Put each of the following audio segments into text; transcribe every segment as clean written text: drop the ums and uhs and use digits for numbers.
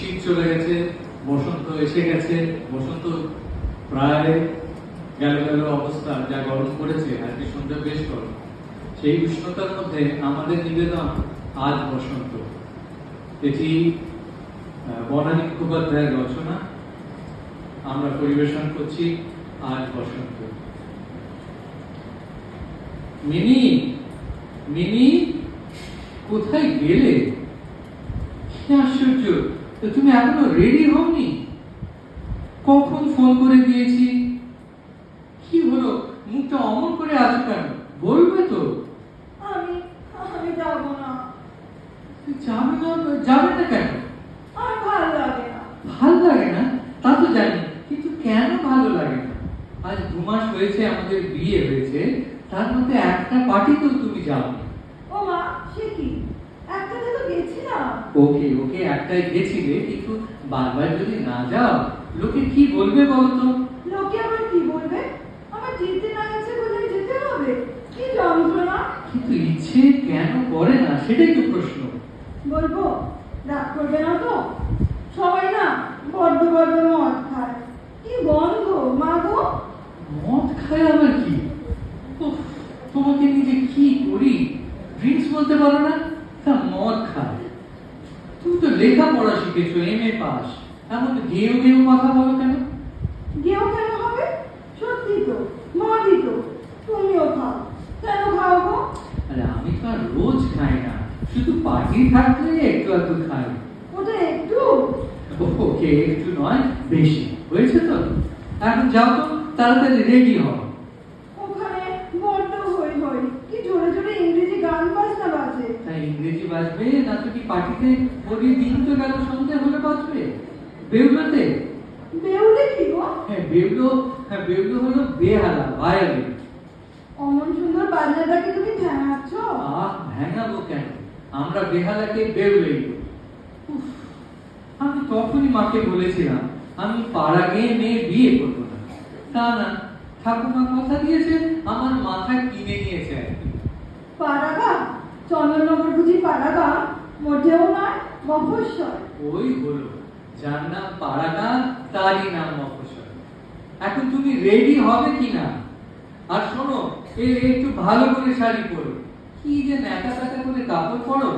শীত চলে গেছে, বসন্ত এসে গেছে। বসন্ত প্রায় গেল গেল অবস্থা, যা গরম পড়েছে আজকে সন্ধ্যা বেশ গরম। সেই উষ্ণতার মধ্যে আমাদের নিবেদন আজ বসন্ত। এটি বনানী মুখোপাধ্যায়ের রচনা, আমরা পরিবেশন করছি আজ বসন্ত। মিনি, মিনি কোথায় গেলে? কি আশ্চর্য, তো তুমি এখনো রেডি হওনি? কখন ফোন করে দিয়েছি। কি হলো, মুখটা অমন করে আছো কেন? বলবে তো। আমি আমি যাবো না। যাবে না? যাবে না কেন? আমার ভালো লাগে না। ভালো লাগে না তা তো জানি, কিন্তু কেন ভালো লাগে না? আজ 2 মাস হয়েছে আমাদের বিয়ে হয়েছে, তার মধ্যে একটা পার্টিতেও তুমি যাওনি। ও মা, সে কি? একটাতে তো গেছিলাম। ওকে ওকে, একটাই গেছিলে, কিন্তু বারবার যদি না যাও লোকে কি বলবে বলো তো? লোকে আবার কি বলবে? আমার যেতে না ইচ্ছে বলে যেতে হবে? কি যন্ত্রণা! কিন্তু ইচ্ছে কেন করে না সেটাই তো প্রশ্ন। বলবো? রাগ করবে না তো? সবাই না বড্ড বড্ড মদ খায়। কি গন্ধ মা গো! মদ খায় আবার কি? উফ, তোমাকে নিজে কি করি? ড্রিঙ্কস বলতে পারো না, তা মদ খায়। তুমি তো লেখাপড়া শিখেছো, MA পাস, এমন গেও গেও কথা বলো কেন? গেও কেন হবে? সত্যি তো, মদই তো। তুমিও খাও। কেন খাও গো? আরে আমি তো আর রোজ খাই না, শুধু পার্টি থাকলে একটু একটু খাই। ওটা একটু? ওকে, একটু নয় বেশি হয়েছে তো। এখন যাও তো, তাড়াতাড়ি রেডি হও। ওখানে বড্ড হই হই, কি জোরে জোরে ইংরেজি গান বাজনা বাজে। তাই ইংরেজি বাজবে না তো কি পার্টিতে বলি? দিন তো গেল, সন্ধ্যে হলে বাজবে। বেউলাতে? বেউলে কি গো? হ্যাঁ বেউলো হলো বেহালা, ভায়োলিন। অমন সুন্দর বাজনাটাকে তুমি ধ্যানাচ্ছ? ভেঙাবো কেন, আমরা বেহালাকে বেউলেই বলি। উফ, আমি তখনই মাকে বলেছিলাম আমি পাড়া গিয়ে মেয়ে বিয়ে করবো না। তা না, ঠাকুমা কথা দিয়েছে, আমার মাথা কিনে নিয়েছে আর কি। পাড়াগা? চন্দননগর বুঝি পাড়াগা? মোটেও নয়, মফস্বল। ওই হলো, যার নাম পাড়াগা তারই নাম মফস্বল। এখন তুমি রেডি হবে কিনা? আর শোনো, একটু ভালো করে শাড়ি পরো। কি যে ন্যাকা টাকা করে কাপড় পরো।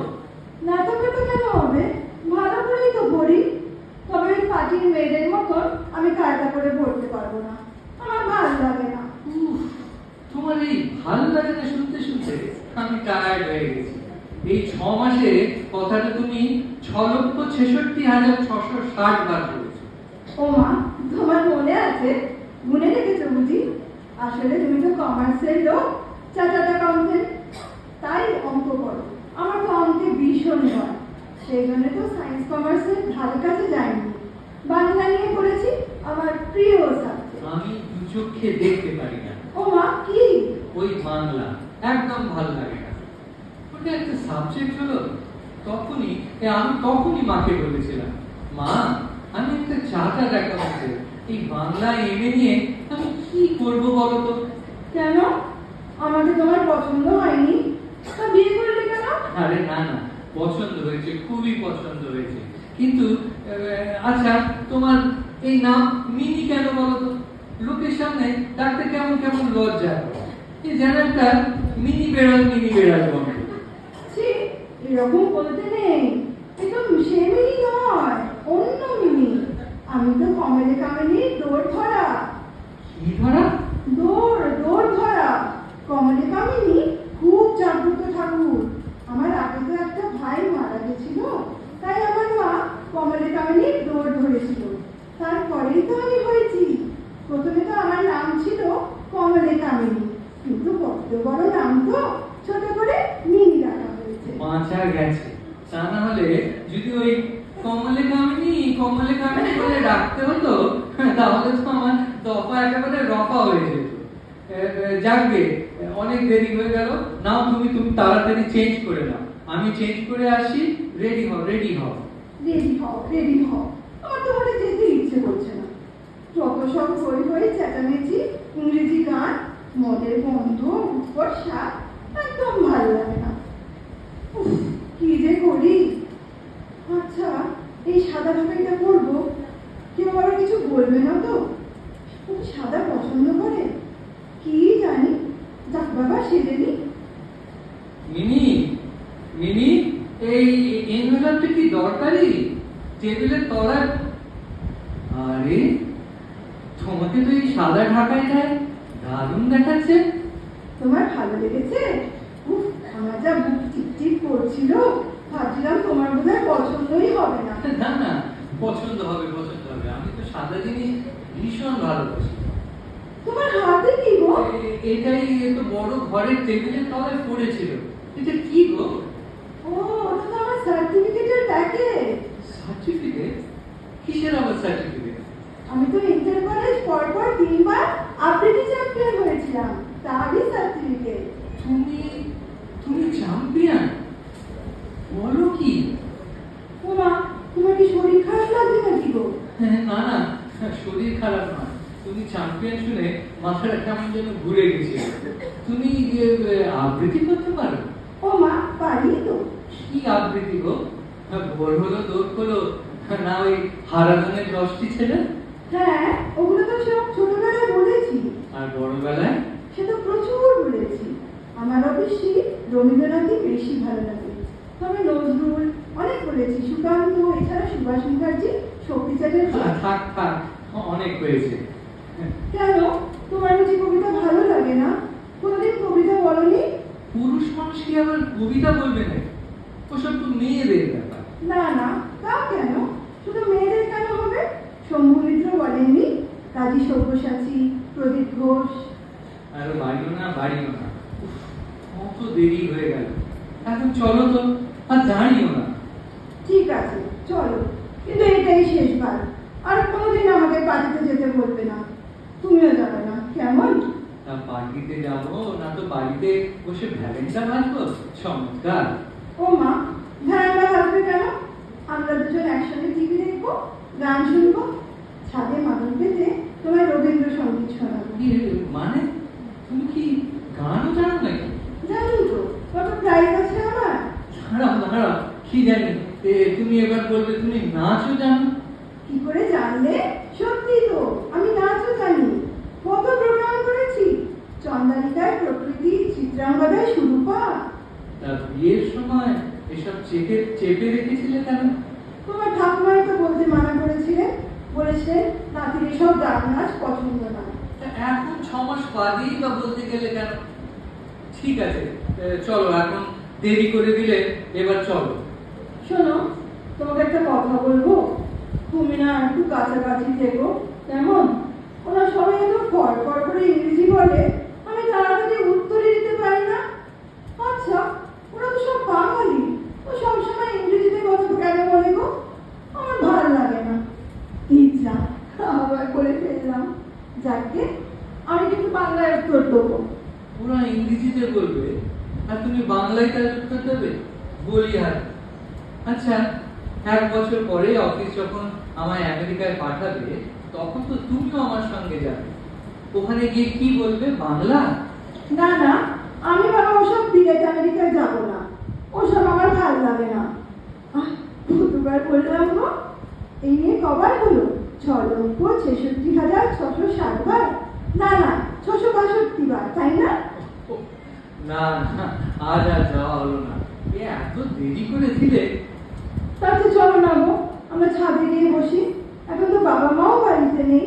নাটক পেতে কেন হবে? ভালো করেই তো পড়ি। তবে ওই পার্টির মেয়েদের মতন আমি কায়দা করে পড়তে পারবো না। আমার ভালো লাগে না। উফ, তোমার এই ভালো লাগে না শুনতে শুনতে আমি টায়ার্ড হয়ে গেছি। এই 6 মাসে কথাটা তুমি 6,66,660 বার বলেছো। ও মা, তোমার মনে আছে? গুনে রেখেছো বুঝি? আসলে তুমি তো কমার্সের লোক, চার্টার্ড অ্যাকাউন্টেন্ট, তাই অঙ্ক করো। আমার তো অঙ্কে ভীষণ ভয়, সেই জন্য তো সায়েন্স কমার্সের ভালো কাজে যায়নি। বাংলা নিয়ে পড়েছি, আমার প্রিয় সাবজেক্ট। আমি 2 চোখে দেখতে পারি না ও মা, কি? ওই বাংলা, একদম ভালো লাগে না। ওটা একটা সাবজেক্ট হলো। আমি তখনই মাকে বলেছিলাম, মা আমি একটা চার্টার্ড অ্যাকাউন্টেন্ট, এই বাংলা MA নিয়ে আমি কি করব বলো তো? কেন? আমাকে তোমার পছন্দ হয়নি? তা বিয়ে করলে কেন? আরে না না, পছন্দ হয়েছে, খুবই পছন্দ হয়েছে। কিন্তু আচ্ছা, তোমার এই নাম মিনি কেন বলো তো? লোকের সামনে ডাকতে কেমন কেমন লজ্জা করে। এই যেন একটা মিনি বেড়াল বন্ধ। ছি, এরকম বলতে নেই। এ তো সে মিনি নয়, অন্য মিনি। আমি তো কমেডি কামিনী দৌড় ধরা। কি ধরা? দৌড় ধরা। কমেডি কামিনী খুব জাগ্রত ঠাকুর। আমার আগে তো একটা ভাই মারা গেছিল, তাই আমার মা কমেডি কামিনী দৌড় ধরেছিল। তারপরেই তো আমি হয়েছি। প্রথমে তো আমার নাম ছিল কমলে কামিনী, কিন্তু বড্ড বড় নাম তো, ছোট করে মিনি রাখা হয়েছে। বাঁচা গেছে। তা না হলে যদি ওই কমলে কামিনী বলে ডাকতে হতো, তাহলে তো আমার দফা একেবারে রফা হয়ে যেত। যাকগে, অনেক দেরি হয়ে গেল। নাও তুমি তাড়াতাড়ি চেঞ্জ করে নাও, আমি চেঞ্জ করে আসি। রেডি হও। রেডি হও। আমার তো মনে যেতে ইচ্ছে করছে না। যত সব হই চেঁচামেচি, ইংরেজি গান, মদের গন্ধ, উৎকট স্বাদ, একদম ভালো লাগে না। উফ, কি যে করি। আচ্ছা, এই সাদা ঢাকাইটা পরবো, কেউ আবার কিছু বলবে না তো? ও কি সাদা পছন্দ করে? কি জানি, যাক বাবা সেরে নি। মিনি, মিনি, এই এনভেলপটা কি দরকারি? টেবিলের তলায়। আরে, তোমাকে তো এই সাদা ঢাকাইটায় দারুণ দেখাচ্ছে। তোমার ভালো লেগেছে? উফ, আমার যা বুক চিপচিপ করছিল, ভাবছিলাম তোমার বোধহয় পছন্দই হবে না। না না, পছন্দ হবে, পছন্দ হবে। আমি তো সাদা জিনিস ভীষণ ভালোবাসি। তোমার হাতে কি গো? এটাই তো বড় ঘরের টেবিলের তলায় পড়েছিল। এটা কি গো? ও, ওটা তো আমার সার্টিফিকেটের প্যাকেট। সার্টিফিকেট? কিসের আবার সার্টিফিকেট? আমি তো ইন্টার কলেজ পরপর 3 বার আবৃত্তি চ্যাম্পিয়ন হয়েছিলাম, তারই সার্টিফিকেট। তুমি তুমি চ্যাম্পিয়ন? বলো কি? ও মা, তোমার কি শরীর খারাপ লাগছে নাকি গো? না না, শরীর খারাপ নয়। তুমি চ্যাম্পিয়ন শুনে মাথাটা কেমন যেন ঘুরে গেছিল। তুমি আবৃত্তি করতে পারো? ও মা, পারি তো। কি আবৃত্তি গো? ভোর হলো দৌড় হলো, না ওই হারাধনের 10টি ছেলে? হ্যাঁ, ওগুলো তো সব ছোটবেলায় বলেছি। আর বড়বেলায়? সে তো প্রচুর বলেছি। আমার অবশ্যই রবীন্দ্রনাথই বেশি ভালো লাগে, তবে নজরুল অনেক বলেছি, সুকান্ত, এছাড়া সুভাষ মুখার্জি, শক্তি চ্যাটার্জি। থাক থাক, অনেক হয়েছে। কেন, তোমার বুঝি কবিতা ভালো লাগে না? কোনোদিন কবিতা বলনি? পুরুষ মানুষ কি আবার কবিতা বলবে না? ওসব তো মেয়েদের ব্যাপার। না না, তা কেন? শুধু মেয়েদের কেন হবে? শম্ভু মিত্র বলেননি, কাজী সব্যসাচী, প্রদীপ ঘোষ। আর বাড়িও না, বাড়িও না। উফ, কত দেরি হয়ে গেল। এখন চলো তো, আর দাঁড়িও না। ঠিক আছে, চলো, কিন্তু এটাই শেষবার। আর কোনোদিন আমাকে পার্টিতে যেতে বলবে না, তুমিও যাবে না, কেমন? তা পার্টিতে যাবো না তো বাড়িতে বসে ভ্যালেন্টা বাঁধবো? চমৎকার। ও মা, ভ্যারান্ডা ভাববে কেন? আমরা দুজন একসঙ্গে টিভি দেখবো, গান শুনবো, ছাদে মানুষ পেতে তোমায় রবীন্দ্রসঙ্গীত শোনাবো। কি মানে? তুমি কি গানও জানো নাকি? জানি তো, কত প্রাইজ আছে আমার। দাঁড়াও দাঁড়াও, কি জানি। তুমি এবার বলবে তুমি নাচও জানো? কি করে জানলে? সত্যি তো, আমি নাচও জানি। কত প্রোগ্রাম করেছি, চন্দ্রানিকায় প্রকৃতি, চিত্রাঙ্গদায় সুরূপা। তা বিয়ের সময় এসব চেপে রেখেছিলে কেন? তোমার ঠাকুমাই তো বলতে মানা করেছিলেন, বলেছিলেন নাতির এসব গান নাচ পছন্দ না। তা এখন 6 মাস বাদেই বা বলতে গেলে কেন? ঠিক আছে, চলো, এখন দেরি করে দিলে, এবার চলো। শোনো, তোমাকে একটা কথা বলবো, তুমি না একটু কাছাকাছি থেকো, কেমন? ওরা সবাই এত ফড়ফড় করে ইংরেজি বলে, আমি তাড়াতাড়ি উত্তরই দিতে পারি না। আচ্ছা, ওরা তো সব বাঙালি, ও সবসময় ইংরেজিতে কথা কেন বলে গো? আমার ভালো লাগে না। ইচ্ছা আবার করে ফেললাম। যাকে আমি কিন্তু বাংলায় উত্তর দেবো। ওরা ইংরেজিতে বলবে আর তুমি বাংলায় তার উত্তর দেবে? বলি আর। আচ্ছা, 1 বছর পরে অফিস যখন আমায় আমেরিকায় পাঠাবে, তখন তো তুমিও আমার সঙ্গে যাবে। ওখানে গিয়ে কি বলবে? বাংলা? না না, আমি বাবা ওসব বিলেত আমেরিকায় যাব না, ওসব আমার ভালো লাগে না। কতবার বললাম গো, এই নিয়ে কবার হলো? 6,66,660 বার? না না, 662 বার, তাই না? না না, আজ আর যাওয়া হলো না। এত দেরি করে দিলে। তাতে চলো না গো, আমরা ছাদে গিয়ে বসি, এখন তো বাবা মাও বাড়িতে নেই।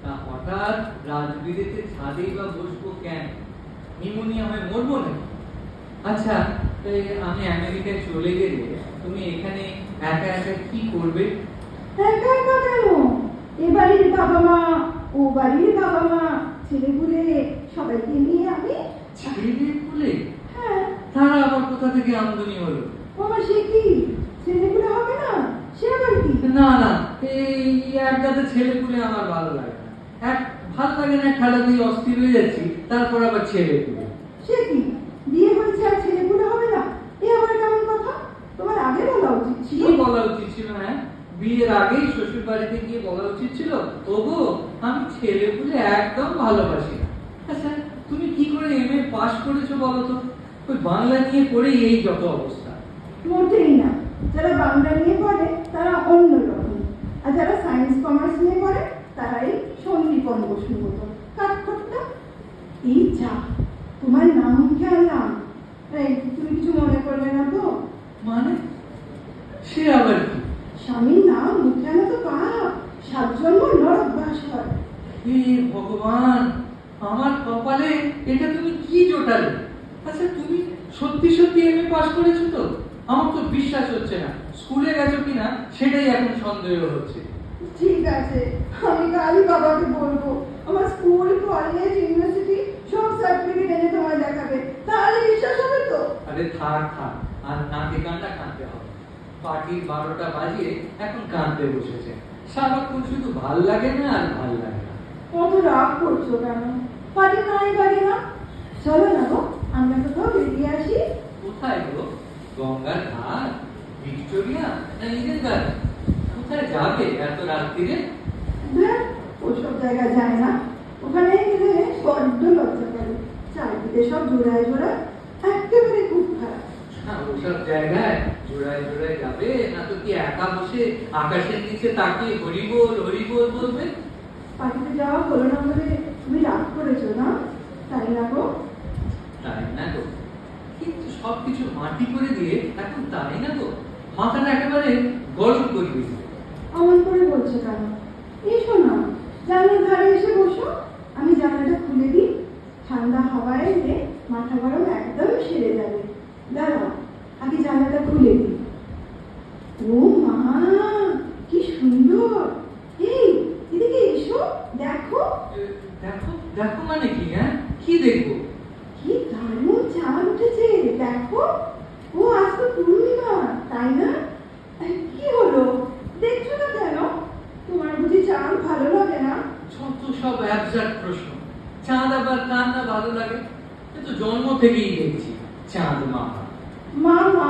তা হঠাৎ রাজবিরেতে ছাদেই বা বসবো কেন? নিউমোনিয়া হয়ে মরবো নাকি? আচ্ছা, আমি আমেরিকায় চলে গেলে তুমি এখানে একা একা কি করবে? একা একা কেন? এ বাড়ির বাবা মা, ও বাড়ির বাবা মা, ছেলেপুলে সবাইকে নিয়ে আমি। ছেলে পুলে? হ্যাঁ। তারা আবার কোথা থেকে আমদানি হলো? বাবা, সে কি ছেলেপুলে হবে না? সে আবার কি? না না, এই একটাতে ছেলে পুলে আমার ভালো লাগে না। ভালো লাগে না, খেলাতেই অস্থির হয়ে যাচ্ছি, তারপর আবার ছেলে পুলে। সে কি, বিয়ে হয়েছে আর ছেলেপুলে হবে না? এ আবার কেমন কথা? তোমার আগে বলা উচিত কি ছিল। বলা উচিত ছিল? হ্যাঁ, বিয়ের আগেই শ্বশুর বাড়িতে গিয়ে বলা উচিত ছিল, ওগো আমি ছেলে পুলে একদম ভালোবাসি না। আচ্ছা, তুমি কি করে এমএ পাস করেছো বলো তো? ওই বাংলা নিয়ে পড়েই এই যত অবস্থা। মোটেই না, যারা বাংলা নিয়ে পড়ে তারা অন্য স্নেহ করে তারাই সন্দীপন বসুর মতো কাঠখোট্টা। এই যা, তোমার নাম মুখে আনলাম, এই তুমি কিছু মনে করবে না তো? মানে সে আবার কি? স্বামীর নাম মুখে আনা তো পাপ, 7 জন্ম নরকবাস হয়। হে ভগবান, আমার কপালে এটা তুমি কি জোটালে? আচ্ছা, তুমি সত্যি সত্যি এমএ পাস করেছো তো? আমার তো বিশ্বাস হচ্ছে না। স্কুলে গেছো কিনা সেটাই এখন সন্দেহ হচ্ছে। ঠিক আছে, আমি কালই বাবাকে বলবো। আমার স্কুল, কলেজ, ইউনিভার্সিটি সব সার্টিফিকেট এনে তোমায় দেখাবে, তাহলে বিশ্বাস হবে তো? আরে থাক থাক, আর নাকে কান্না কাঁদতে হবে। পার্টির 12টা বাজিয়ে এখন কাঁদতে বসেছে। সারাক্ষণ শুধু ভাল লাগে না আর ভাল লাগে না। কত রাগ করছো কেন? পারি নাই পারি না, চলো না গো, আমরা কোথাও বেরিয়ে আসি। কোথায় গো? গঙ্গার ঘাট, ভিক্টোরিয়া না ইডেন গার্ডেন? কোথায় যাবে এত রাত্রিরে? ধ্যাৎ, ওসব জায়গায় যায় না, ওখানে গেলে বড্ড লজ্জা করে। চারিদিকে সব জোড়ায় জোড়ায়, একেবারে খুব খারাপ। ওসব জায়গায় জোড়ায় জোড়ায় যাবে না তো কি একা বসে আকাশের নিচে তাকিয়ে হরিবোল হরিবোল বলবে? পার্টিতে যাওয়া হলো না বলে তুমি রাগ করেছো না, তাই না গো? তাই না গো, কিন্তু সবকিছু মাটি করে দিয়ে এখন তাই না গো, মাথাটা একেবারে গরম করে দিয়েছে। অমন করে বলছো কেন? এসো না, জানলার ধারে এসে বসো, আমি জানলাটা খুলে দিই। ঠান্ডা হাওয়ায় এলে মাথা গরম একদম সেরে যাবে। দাঁড়াও, আগে জানলাটা খুলে দিই। ও মা, কি সুন্দর! এই, এদিকে এসো, দেখো। দেখো দেখো মানে কি? হ্যাঁ, কি দেখবো? কি দারুণ চাঁদ উঠেছে, দেখো। ও আজ তো পূর্ণিমা, তাই না? কি হলো, দেখছো না কেন? তোমার বুঝি চাঁদ ভালো লাগে না? যত সব অ্যাবসার্ট প্রশ্ন। চাঁদ আবার কার না ভালো লাগে? এ তো জন্ম থেকেই দেখছি চাঁদ মামা। মামা?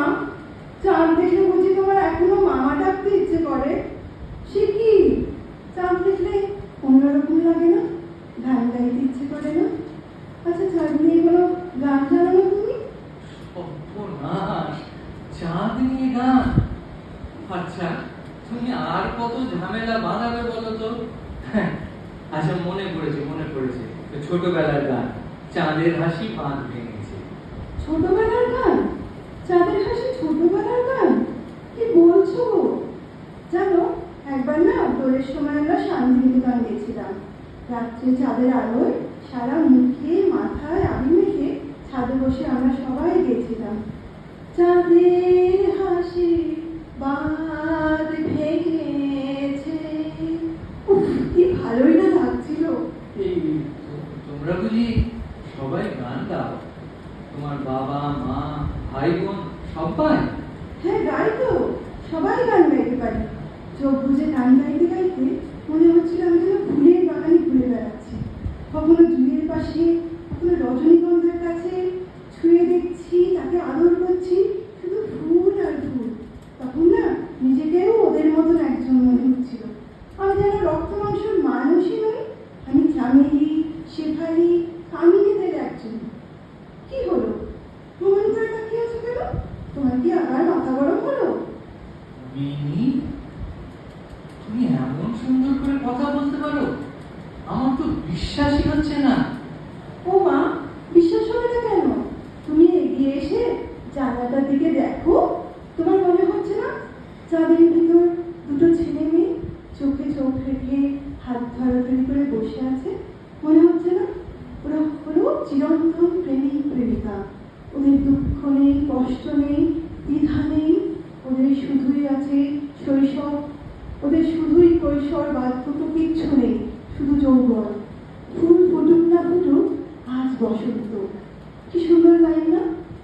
চাঁদ দেখলে বুঝি তোমার এখনো মামা ডাকতে ইচ্ছে করে? সে কি, চাঁদ দেখলে অন্যরকম লাগে না? গান গাইতে ইচ্ছে করে না? আচ্ছা, চাঁদ নিয়ে কোনো গান জানো না তুমি? সর্বনাশ, চাঁদ নিয়ে গান? আচ্ছা, তুমি আর কত ঝামেলা বানাবে বলো তো? আচ্ছা, মনে পড়েছে মনে পড়েছে, ছোটবেলার গান, চাঁদের হাসি বাঁধ ভেঙেছে। ছোটবেলার গান? চাঁদের হাসি ছোটবেলার গান? কি বলছো গো? জানো, একবার না দোলের সময় আমরা শান্তিনিকেতন গেছিলাম। রাত্রে চাঁদের আলোয় সারা মুখে মাথায় আবি মেখে ছাদে বসে আমরা সবাই গেছিলাম। চাঁদের হাসি বাঁধ ভেঙেছে। উফ, কি ভালোই না লাগছিল। এই তোমরা বুঝি সবাই গান গাও? তোমার বাবা মা ভাই বোন সবাই? হ্যাঁ, গাই তো, সবাই গান গাইতে পারি। চোখ বুঝে গান গাইতে গাইতে মনে হচ্ছিল আমি যেন ফুলের বাগানে ঘুরে বেড়াচ্ছি। কখনো জুঁইয়ের পাশে, কখনো রজনীগন্ধার কাছে, ছুঁয়ে দেখছি, তাকে আদর করছি, শুধু ফুল আর ফুল। তখন না নিজেকেও ওদের মতন একজন মনে হচ্ছিল। আমি যেন রক্ত মাংসের মানুষই নই, আমি চামেলি, শেফালি, কামিনীদের একজন। কি হলো, ভ্রমণ করে তাকিয়ে আছো কেন? তোমার কি আবার মাথা গরম হলো? মিনি, তুমি এমন সুন্দর করে কথা বলতে পারো, আমার তো বিশ্বাসই হচ্ছে না। ও মা, বিশ্বাস হবে না কেন? তুমি এগিয়ে এসে জানালাটার দিকে দেখো। তোমার মনে হচ্ছে না চাঁদের ভিতর দুটো ছেলে মেয়ে চোখে চোখ রেখে হাত ধরাধরি করে বসে আছে? মনে হচ্ছে না ওরা হলো চিরন্তন প্রেমিক প্রেমিকা? ওদের দুঃখ নেই, কষ্ট নেই, দ্বিধা নেই, ওদের শুধুই আছে শৈশব, ওদের শুধুই কৈশোর, বাধ্যত কিচ্ছু নেই, শুধু যৌবন। ফুল ফুটুক না ফুটুক, আজ বসন্ত। কি সুন্দর লাইন না,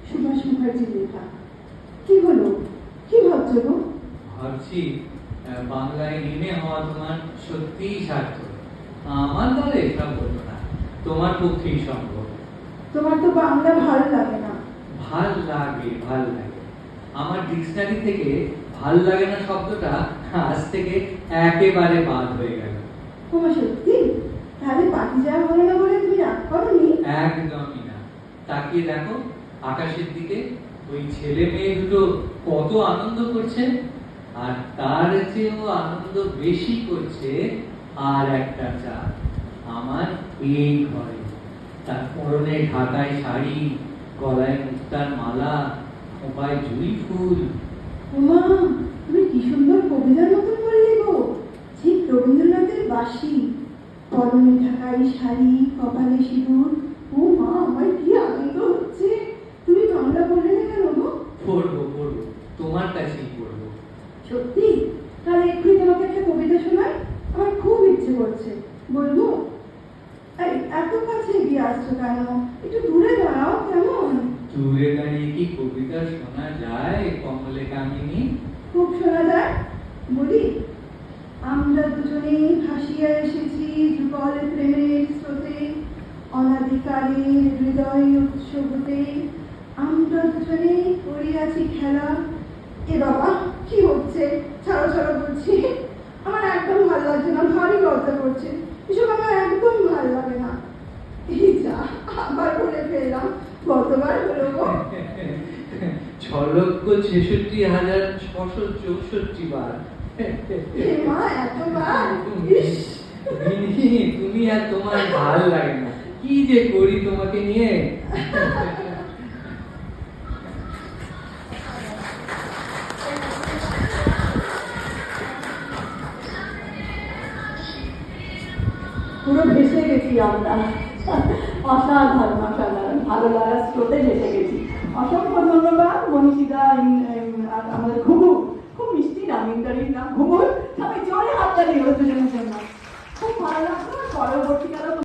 সুভাষ মুখার্জির লেখা। কি হলো, কি ভাবছো গো? ভাবছি বাংলায় নেমে হওয়া তোমার সত্যিই সার্থক। আমার দ্বারা এটা বলতো না, তোমার পক্ষেই সম্ভব। তোমার তো বাংলা ভালো লাগে না। ভাল লাগে, ভাল লাগে। আমার ডিকশনারি থেকে ভাল লাগে না শব্দটা আজ থেকে একেবারে বাদ হয়ে গেল। তোমার সত্যি? তাহলে পাখি যাওয়া হলো না বলে তুমি রাগ করোনি? একদমই না। তাকিয়ে দেখো আকাশের দিকে, ওই ছেলে মেয়ে দুটো কত আনন্দ করছে। আর তার চেয়েও আনন্দ বেশি করছে আর একটা চাঁদ আমার এই ঘরে। তার পরনে ঢাকায় শাড়ি, গলায় মুক্তার মালা, খোঁপায় জুঁই ফুল। ওমা, তুমি কি সুন্দর কবিতার মতন বললে গো, ঠিক রবীন্দ্রনাথের বাসি। পরনে ঢাকাই শাড়ি, কপালে সিঁদুর। ও মা, আমার কি আনন্দ হচ্ছে। তুমি বাংলা বললে না কেন গো? পড়বো পড়বো, তোমার কাছেই পড়বো। সত্যি? তাহলে এক্ষুনি তোমাকে একটা কবিতা শোনাই, আমার খুব ইচ্ছে করছে। বলবো? এই এত কাছে এগিয়ে আসছো কেন? একটু দূরে দাঁড়াও, কেমন? দূরে দাঁড়িয়ে কি কবিতা শোনা যায় কমলে কামিনী? খুব শোনা যায়। বলি, আমরা দুজনে ভাসিয়া এসেছি যুগল প্রেমের স্রোতে, অনাদিকালের হৃদয় উৎসবতে আমরা দুজনে করিয়াছি খেলা। এ বাবা, কি হচ্ছে? ছাড়ো ছাড়ো বলছি, আমার একদম ভালো লাগছে না, ভারী লজ্জা করছে, এসব আমার একদম ভালো লাগে না। এই যা, আবার বলে ফেললাম, কতবার হলো গো? 6,66,664 বার। এ মা, এতবার? ইস! তুমি আর তোমার ভাল লাগে না, কি যে করি তোমাকে নিয়ে। পুরো ভেসে গেছি আমরা, অসাধারণ অসাধারণ, ভালো লাগার স্রোতে ভেসে গেছি। অসংখ্য ধন্যবাদ মনীষিতা, আর আমাদের ঘুঘু, খুব মিষ্টি নাম, ইন্টারির নাম ঘুঘু। সবাই জোরে হাততালি ওর দুজনের জন্য, খুব ভালো লাগলো। পরবর্তীকালে